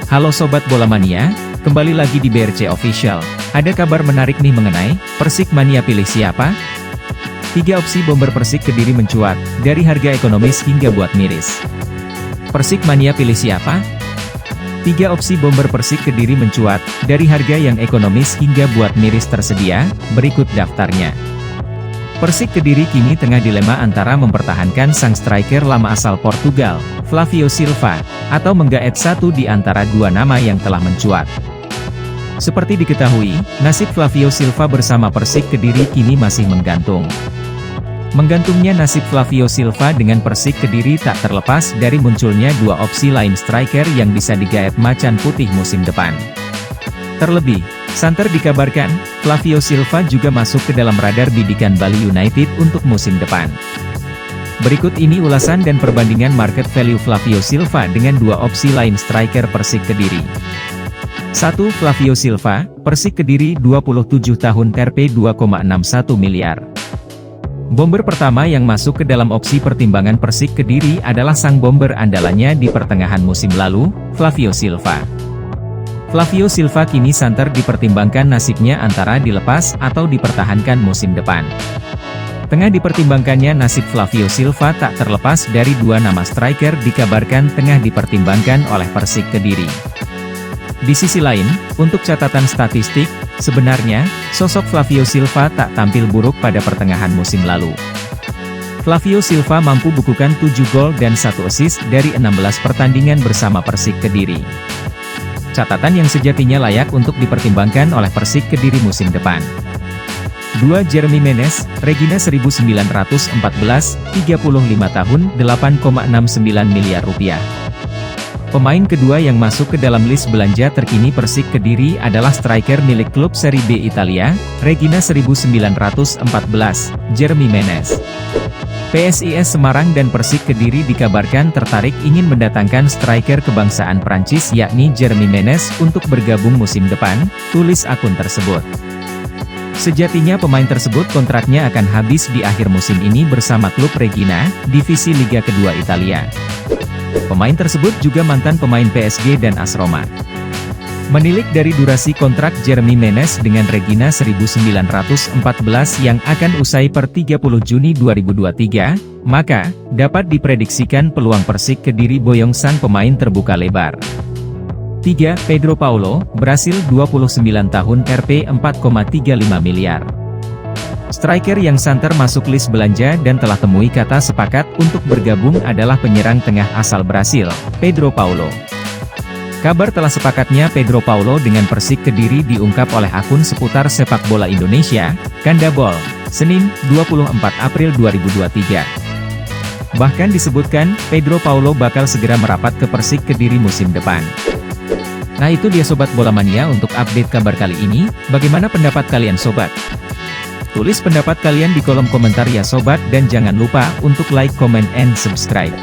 Halo Sobat Bola Mania, kembali lagi di BRC Official. Ada kabar menarik nih mengenai Persik Mania pilih siapa? 3 opsi bomber Persik Kediri mencuat, dari harga ekonomis hingga buat miris. Persik Mania pilih siapa? 3 opsi bomber Persik Kediri mencuat, dari harga yang ekonomis hingga buat miris tersedia, berikut daftarnya. Persik Kediri kini tengah dilema antara mempertahankan sang striker lama asal Portugal, Flavio Silva, atau menggaet satu di antara dua nama yang telah mencuat. Seperti diketahui, nasib Flavio Silva bersama Persik Kediri kini masih menggantung. Menggantungnya nasib Flavio Silva dengan Persik Kediri tak terlepas dari munculnya dua opsi lain striker yang bisa digaet macan putih musim depan. Terlebih, santer dikabarkan, Flavio Silva juga masuk ke dalam radar bidikan Bali United untuk musim depan. Berikut ini ulasan dan perbandingan market value Flavio Silva dengan dua opsi lain striker Persik Kediri. 1. Flavio Silva, Persik Kediri 27 tahun Rp 2,61 miliar. Bomber pertama yang masuk ke dalam opsi pertimbangan Persik Kediri adalah sang bomber andalannya di pertengahan musim lalu, Flavio Silva. Flavio Silva kini santer dipertimbangkan nasibnya antara dilepas atau dipertahankan musim depan. Tengah dipertimbangkannya nasib Flavio Silva tak terlepas dari dua nama striker dikabarkan tengah dipertimbangkan oleh Persik Kediri. Di sisi lain, untuk catatan statistik, sebenarnya, sosok Flavio Silva tak tampil buruk pada pertengahan musim lalu. Flavio Silva mampu bukukan 7 gol dan 1 assist dari 16 pertandingan bersama Persik Kediri. Catatan yang sejatinya layak untuk dipertimbangkan oleh Persik Kediri musim depan. 2. Jeremy Menez, Regina 1914, 35 tahun, 8,69 miliar rupiah. Pemain kedua yang masuk ke dalam list belanja terkini Persik Kediri adalah striker milik klub Serie B Italia, Regina 1914, Jeremy Menez. PSIS Semarang dan Persik Kediri dikabarkan tertarik ingin mendatangkan striker kebangsaan Prancis yakni Jeremy Menez untuk bergabung musim depan, tulis akun tersebut. Sejatinya pemain tersebut kontraknya akan habis di akhir musim ini bersama klub Regina, divisi Liga Kedua Italia. Pemain tersebut juga mantan pemain PSG dan AS Roma. Menilik dari durasi kontrak Jeremy Menez dengan Regina 1914 yang akan usai per 30 Juni 2023, maka, dapat diprediksikan peluang Persik Kediri boyong sang pemain terbuka lebar. 3. Pedro Paulo, Brasil 29 tahun Rp 4,35 miliar. Striker yang santer masuk list belanja dan telah temui kata sepakat untuk bergabung adalah penyerang tengah asal Brasil, Pedro Paulo. Kabar telah sepakatnya Pedro Paulo dengan Persik Kediri diungkap oleh akun seputar sepak bola Indonesia, Kandabol, Senin, 24 April 2023. Bahkan disebutkan, Pedro Paulo bakal segera merapat ke Persik Kediri musim depan. Nah itu dia Sobat Bola Mania untuk update kabar kali ini, bagaimana pendapat kalian Sobat? Tulis pendapat kalian di kolom komentar ya Sobat dan jangan lupa untuk like, comment, and subscribe.